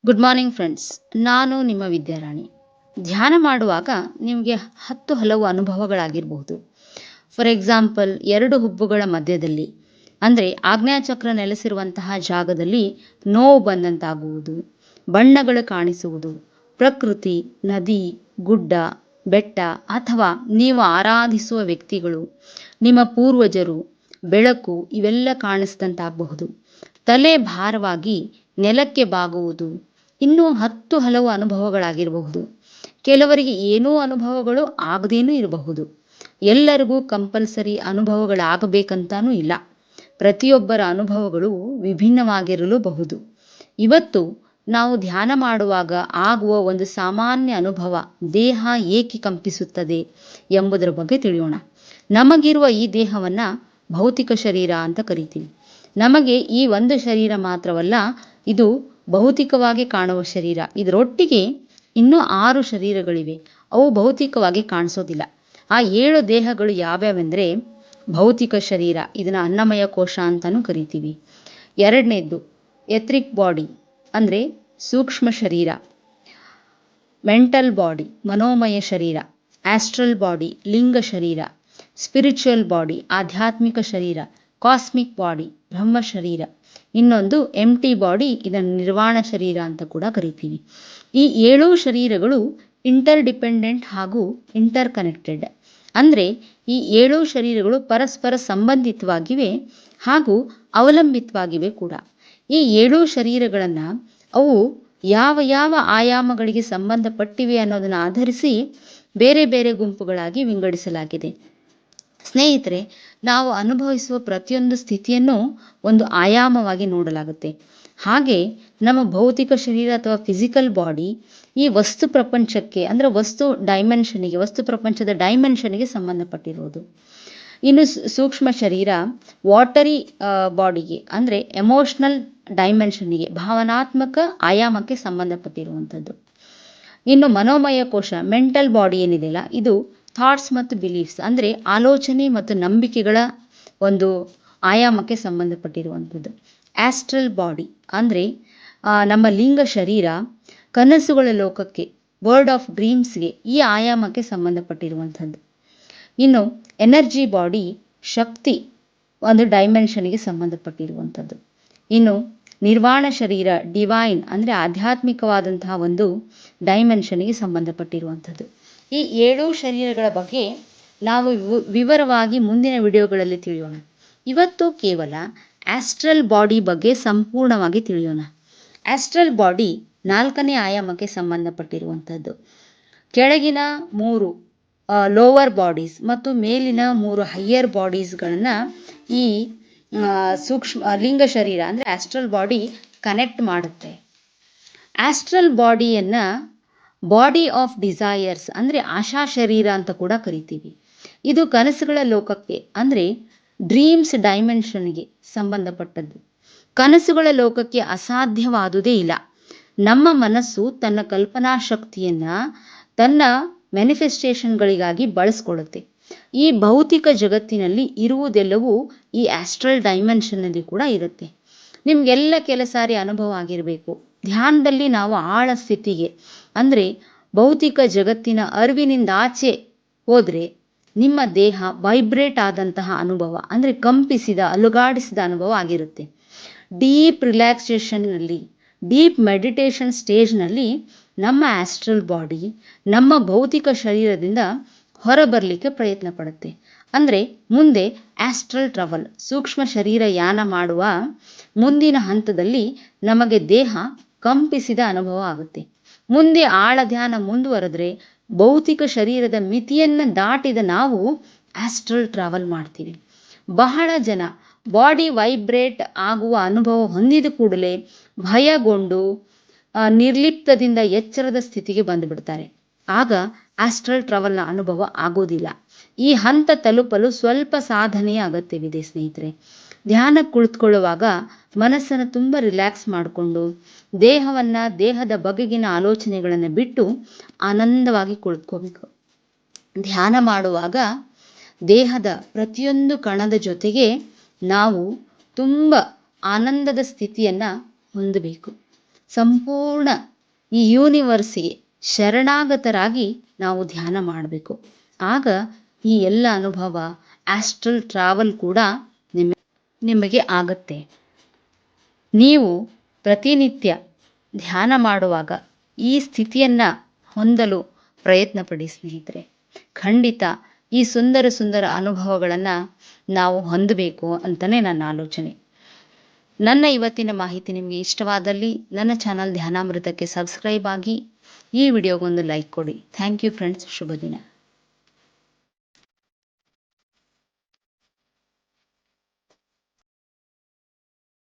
Good morning friends. ನಾನು ನಿಮ್ಮ ವಿದ್ಯಾರಾಣಿ. ಧ್ಯಾನ ಮಾಡುವಾಗ ನಿಮಗೆ ಹಲವು ಅನುಭವಗಳಾಗಿರಬಹುದು. ಫಾರ್ ಎಕ್ಸಾಂಪಲ್, ಎರಡು ಹುಬ್ಬುಗಳ ಮಧ್ಯದಲ್ಲಿ ಅಂದರೆ ಆಜ್ಞಾಚಕ್ರ ನೆಲೆಸಿರುವಂತಹ ಜಾಗದಲ್ಲಿ ನೋವು ಬಂದಂತಾಗುವುದು, ಬಣ್ಣಗಳು ಕಾಣಿಸುವುದು, ಪ್ರಕೃತಿ, ನದಿ, ಗುಡ್ಡ, ಬೆಟ್ಟ ಅಥವಾ ನೀವು ಆರಾಧಿಸುವ ವ್ಯಕ್ತಿಗಳು, ನಿಮ್ಮ ಪೂರ್ವಜರು, ಬೆಳಕು ಇವೆಲ್ಲ ಕಾಣಿಸಿದಂತಾಗಬಹುದು. ತಲೆ ಭಾರವಾಗಿ ನೆಲಕ್ಕೆ ಬಾಗುವುದು, ಇನ್ನೂ ಹಲವು ಅನುಭವಗಳಾಗಿರಬಹುದು. ಕೆಲವರಿಗೆ ಏನೂ ಅನುಭವಗಳು ಆಗದೇನೂ ಇರಬಹುದು. ಎಲ್ಲರಿಗೂ ಕಂಪಲ್ಸರಿ ಅನುಭವಗಳಾಗಬೇಕಂತಾನೂ ಇಲ್ಲ. ಪ್ರತಿಯೊಬ್ಬರ ಅನುಭವಗಳು ವಿಭಿನ್ನವಾಗಿರಲೂಬಹುದು. ಇವತ್ತು ನಾವು ಧ್ಯಾನ ಮಾಡುವಾಗ ಆಗುವ ಒಂದು ಸಾಮಾನ್ಯ ಅನುಭವ, ದೇಹ ಏಕೆ ಕಂಪಿಸುತ್ತದೆ ಎಂಬುದರ ಬಗ್ಗೆ ತಿಳಿಯೋಣ. ನಮಗಿರುವ ಈ ದೇಹವನ್ನು ಭೌತಿಕ ಶರೀರ ಅಂತ ಕರಿತೀವಿ. ನಮಗೆ ಈ ಒಂದು ಶರೀರ ಮಾತ್ರವಲ್ಲ, ಇದು ಭೌತಿಕವಾಗಿ ಕಾಣುವ ಶರೀರ. ಇದರೊಟ್ಟಿಗೆ ಇನ್ನೂ 6 ಶರೀರಗಳಿವೆ. ಅವು ಭೌತಿಕವಾಗಿ ಕಾಣಿಸೋದಿಲ್ಲ. ಆ 7 ದೇಹಗಳು ಯಾವ್ಯಾವೆಂದರೆ ಭೌತಿಕ ಶರೀರ, ಇದನ್ನು ಅನ್ನಮಯ ಕೋಶ ಅಂತಾನೂ ಕರಿತೀವಿ. ಎರಡನೇದ್ದು ಎಥ್ರಿಕ್ ಬಾಡಿ ಅಂದರೆ ಸೂಕ್ಷ್ಮ ಶರೀರ, ಮೆಂಟಲ್ ಬಾಡಿ ಮನೋಮಯ ಶರೀರ, ಆಸ್ಟ್ರಲ್ ಬಾಡಿ ಲಿಂಗ ಶರೀರ, ಸ್ಪಿರಿಚುವಲ್ ಬಾಡಿ ಆಧ್ಯಾತ್ಮಿಕ ಶರೀರ, ಕಾಸ್ಮಿಕ್ ಬಾಡಿ ಬ್ರಹ್ಮ ಶರೀರ, ಇನ್ನೊಂದು ಎಂಟಿ ಬಾಡಿ, ಇದನ್ನು ನಿರ್ವಾಣ ಶರೀರ ಅಂತ ಕೂಡ ಕರಿತೀವಿ. ಈ 7 ಶರೀರಗಳು ಇಂಟರ್ ಡಿಪೆಂಡೆಂಟ್ ಹಾಗೂ ಇಂಟರ್ ಕನೆಕ್ಟೆಡ್. ಅಂದರೆ ಈ 7 ಶರೀರಗಳು ಪರಸ್ಪರ ಸಂಬಂಧಿತವಾಗಿವೆ ಹಾಗೂ ಅವಲಂಬಿತವಾಗಿವೆ ಕೂಡ. ಈ 7 ಶರೀರಗಳನ್ನು ಅವು ಯಾವ ಆಯಾಮಗಳಿಗೆ ಸಂಬಂಧಪಟ್ಟಿವೆ ಅನ್ನೋದನ್ನು ಆಧರಿಸಿ ಬೇರೆ ಬೇರೆ ಗುಂಪುಗಳಾಗಿ ವಿಂಗಡಿಸಲಾಗಿದೆ. ಸ್ನೇಹಿತರೆ, ನಾವು ಅನುಭವಿಸುವ ಪ್ರತಿಯೊಂದು ಸ್ಥಿತಿಯನ್ನು ಒಂದು ಆಯಾಮವಾಗಿ ನೋಡಲಾಗುತ್ತೆ. ಹಾಗೆ ನಮ್ಮ ಭೌತಿಕ ಶರೀರ ಅಥವಾ ಫಿಸಿಕಲ್ ಬಾಡಿ ಈ ವಸ್ತು ಪ್ರಪಂಚಕ್ಕೆ ಅಂದರೆ ವಸ್ತು ಪ್ರಪಂಚದ ಡೈಮೆನ್ಷನ್ಗೆ ಸಂಬಂಧಪಟ್ಟಿರುವುದು. ಇನ್ನು ಸೂಕ್ಷ್ಮ ಶರೀರ ವಾಟರಿ ಬಾಡಿಗೆ ಅಂದರೆ ಎಮೋಷನಲ್ ಡೈಮೆನ್ಷನ್ಗೆ, ಭಾವನಾತ್ಮಕ ಆಯಾಮಕ್ಕೆ ಸಂಬಂಧಪಟ್ಟಿರುವಂಥದ್ದು. ಇನ್ನು ಮನೋಮಯ ಕೋಶ ಮೆಂಟಲ್ ಬಾಡಿ ಏನಿದೆಯಲ್ಲ, ಇದು ಥಾಟ್ಸ್ ಮತ್ತು ಬಿಲೀಫ್ಸ್ ಅಂದರೆ ಆಲೋಚನೆ ಮತ್ತು ನಂಬಿಕೆಗಳ ಒಂದು ಆಯಾಮಕ್ಕೆ ಸಂಬಂಧಪಟ್ಟಿರುವಂಥದ್ದು. ಆಸ್ಟ್ರಲ್ ಬಾಡಿ ಅಂದರೆ ನಮ್ಮ ಲಿಂಗ ಶರೀರ ಕನಸುಗಳ ಲೋಕಕ್ಕೆ, ವರ್ಲ್ಡ್ ಆಫ್ ಡ್ರೀಮ್ಸ್ಗೆ, ಈ ಆಯಾಮಕ್ಕೆ ಸಂಬಂಧಪಟ್ಟಿರುವಂಥದ್ದು. ಇನ್ನು ಎನರ್ಜಿ ಬಾಡಿ ಶಕ್ತಿ ಒಂದು ಡೈಮೆನ್ಷನ್ಗೆ ಸಂಬಂಧಪಟ್ಟಿರುವಂಥದ್ದು. ಇನ್ನು ನಿರ್ವಾಣ ಶರೀರ ಡಿವೈನ್ ಅಂದರೆ ಆಧ್ಯಾತ್ಮಿಕವಾದಂತಹ ಒಂದು ಡೈಮೆನ್ಷನ್ಗೆ ಸಂಬಂಧಪಟ್ಟಿರುವಂಥದ್ದು. ಈ 7 ಶರೀರಗಳ ಬಗ್ಗೆ ನಾವು ವಿವರವಾಗಿ ಮುಂದಿನ ವಿಡಿಯೋಗಳಲ್ಲಿ ತಿಳಿಯೋಣ. ಇವತ್ತು ಕೇವಲ ಆಸ್ಟ್ರಲ್ ಬಾಡಿ ಬಗ್ಗೆ ಸಂಪೂರ್ಣವಾಗಿ ತಿಳಿಯೋಣ. ಆಸ್ಟ್ರಲ್ ಬಾಡಿ 4ನೇ ಆಯಾಮಕ್ಕೆ ಸಂಬಂಧಪಟ್ಟಿರುವಂಥದ್ದು. ಕೆಳಗಿನ 3 ಲೋವರ್ ಬಾಡೀಸ್ ಮತ್ತು ಮೇಲಿನ 3 ಹೈಯರ್ ಬಾಡೀಸ್ಗಳನ್ನು ಈ ಸೂಕ್ಷ್ಮ ಲಿಂಗ ಶರೀರ ಅಂದರೆ ಆಸ್ಟ್ರಲ್ ಬಾಡಿ ಕನೆಕ್ಟ್ ಮಾಡುತ್ತೆ. ಆಸ್ಟ್ರಲ್ ಬಾಡಿಯನ್ನು ಬಾಡಿ ಆಫ್ ಡಿಸೈರ್ಸ್ ಅಂದರೆ ಆಶಾ ಶರೀರ ಅಂತ ಕೂಡ ಕರಿತೀವಿ. ಇದು ಕನಸುಗಳ ಲೋಕಕ್ಕೆ ಅಂದರೆ ಡ್ರೀಮ್ಸ್ ಡೈಮೆನ್ಷನ್ಗೆ ಸಂಬಂಧಪಟ್ಟದ್ದು. ಕನಸುಗಳ ಲೋಕಕ್ಕೆ ಅಸಾಧ್ಯವಾದುದೇ ಇಲ್ಲ. ನಮ್ಮ ಮನಸ್ಸು ತನ್ನ ಕಲ್ಪನಾ ಶಕ್ತಿಯನ್ನು ತನ್ನ ಮ್ಯಾನಿಫೆಸ್ಟೇಷನ್ಗಳಿಗಾಗಿ ಬಳಸ್ಕೊಳ್ಳುತ್ತೆ. ಈ ಭೌತಿಕ ಜಗತ್ತಿನಲ್ಲಿ ಇರುವುದೆಲ್ಲವೂ ಈ ಆಸ್ಟ್ರಲ್ ಡೈಮೆನ್ಷನ್ನಲ್ಲಿ ಕೂಡ ಇರುತ್ತೆ. ನಿಮಗೆಲ್ಲ ಕೆಲ ಸಾರಿ ಅನುಭವ ಆಗಿರಬೇಕು. ಧ್ಯಾನದಲ್ಲಿ ನಾವು ಆಳ ಸ್ಥಿತಿಗೆ ಅಂದರೆ ಭೌತಿಕ ಜಗತ್ತಿನ ಅರಿವಿನಿಂದ ಆಚೆ ಹೋದರೆ ನಿಮ್ಮ ದೇಹ ವೈಬ್ರೇಟ್ ಆದಂತಹ ಅನುಭವ ಅಂದರೆ ಕಂಪಿಸಿದ ಅಲುಗಾಡಿಸಿದ ಅನುಭವ ಆಗಿರುತ್ತೆ. ಡೀಪ್ ರಿಲ್ಯಾಕ್ಸೇಷನ್ನಲ್ಲಿ, ಡೀಪ್ ಮೆಡಿಟೇಷನ್ ಸ್ಟೇಜ್ನಲ್ಲಿ ನಮ್ಮ ಆಸ್ಟ್ರಲ್ ಬಾಡಿ ನಮ್ಮ ಭೌತಿಕ ಶರೀರದಿಂದ ಹೊರಬರಲಿಕ್ಕೆ ಪ್ರಯತ್ನ ಪಡುತ್ತೆ. ಅಂದರೆ ಮುಂದೆ ಆಸ್ಟ್ರಲ್ ಟ್ರಾವೆಲ್ ಸೂಕ್ಷ್ಮ ಶರೀರ ಯಾನ ಮಾಡುವ ಮುಂದಿನ ಹಂತದಲ್ಲಿ ನಮಗೆ ದೇಹ ಕಂಪಿಸಿದ ಅನುಭವ ಆಗುತ್ತೆ. ಮುಂದೆ ಆಳ ಧ್ಯಾನ ಮುಂದುವರೆದ್ರೆ ಭೌತಿಕ ಶರೀರದ ಮಿತಿಯನ್ನು ದಾಟಿದ ನಾವು ಆಸ್ಟ್ರಲ್ ಟ್ರಾವೆಲ್ ಮಾಡ್ತೀವಿ. ಬಹಳ ಜನ ಬಾಡಿ ವೈಬ್ರೇಟ್ ಆಗುವ ಅನುಭವ ಹೊಂದಿದ ಕೂಡಲೇ ಭಯಗೊಂಡು ನಿರ್ಲಿಪ್ತದಿಂದ ಎಚ್ಚರದ ಸ್ಥಿತಿಗೆ ಬಂದುಬಿಡ್ತಾರೆ. ಆಗ ಆಸ್ಟ್ರಲ್ ಟ್ರಾವೆಲ್ನ ಅನುಭವ ಆಗೋದಿಲ್ಲ. ಈ ಹಂತ ತಲುಪಲು ಸ್ವಲ್ಪ ಸಾಧನೆಯ ಅಗತ್ಯವಿದೆ ಸ್ನೇಹಿತರೆ. ಧ್ಯಾನಕ್ಕೆ ಕುಳಿತುಕೊಳ್ಳುವಾಗ ಮನಸ್ಸನ್ನು ತುಂಬ ರಿಲ್ಯಾಕ್ಸ್ ಮಾಡಿಕೊಂಡು ದೇಹದ ಬಗೆಗಿನ ಆಲೋಚನೆಗಳನ್ನು ಬಿಟ್ಟು ಆನಂದವಾಗಿ ಕುಳಿತುಕೋಬೇಕು. ಧ್ಯಾನ ಮಾಡುವಾಗ ದೇಹದ ಪ್ರತಿಯೊಂದು ಕಣದ ಜೊತೆಗೆ ನಾವು ತುಂಬ ಆನಂದದ ಸ್ಥಿತಿಯನ್ನು ಹೊಂದಬೇಕು. ಸಂಪೂರ್ಣ ಈ ಯೂನಿವರ್ಸಿಗೆ ಶರಣಾಗತರಾಗಿ ನಾವು ಧ್ಯಾನ ಮಾಡಬೇಕು. ಆಗ ಈ ಎಲ್ಲ ಅನುಭವ, ಆಸ್ಟ್ರಲ್ ಟ್ರಾವೆಲ್ ಕೂಡ ನಿಮಗೆ ಆಗತ್ತೆ. ನೀವು ಪ್ರತಿನಿತ್ಯ ಧ್ಯಾನ ಮಾಡುವಾಗ ಈ ಸ್ಥಿತಿಯನ್ನು ಹೊಂದಲು ಪ್ರಯತ್ನ ಪಡಿ ಸ್ನೇಹಿತರೆ. ಖಂಡಿತ ಈ ಸುಂದರ ಸುಂದರ ಅನುಭವಗಳನ್ನು ನಾವು ಹೊಂದಬೇಕು ಅಂತಲೇ ನನ್ನ ಆಲೋಚನೆ. ನನ್ನ ಇವತ್ತಿನ ಮಾಹಿತಿ ನಿಮಗೆ ಇಷ್ಟವಾದಲ್ಲಿ ನನ್ನ ಚಾನಲ್ ಧ್ಯಾನಾಮೃತಕ್ಕೆ ಸಬ್ಸ್ಕ್ರೈಬ್ ಆಗಿ, ಈ ವಿಡಿಯೋಗೊಂದು ಲೈಕ್ ಕೊಡಿ. Thank you friends. ಶುಭ ದಿನ.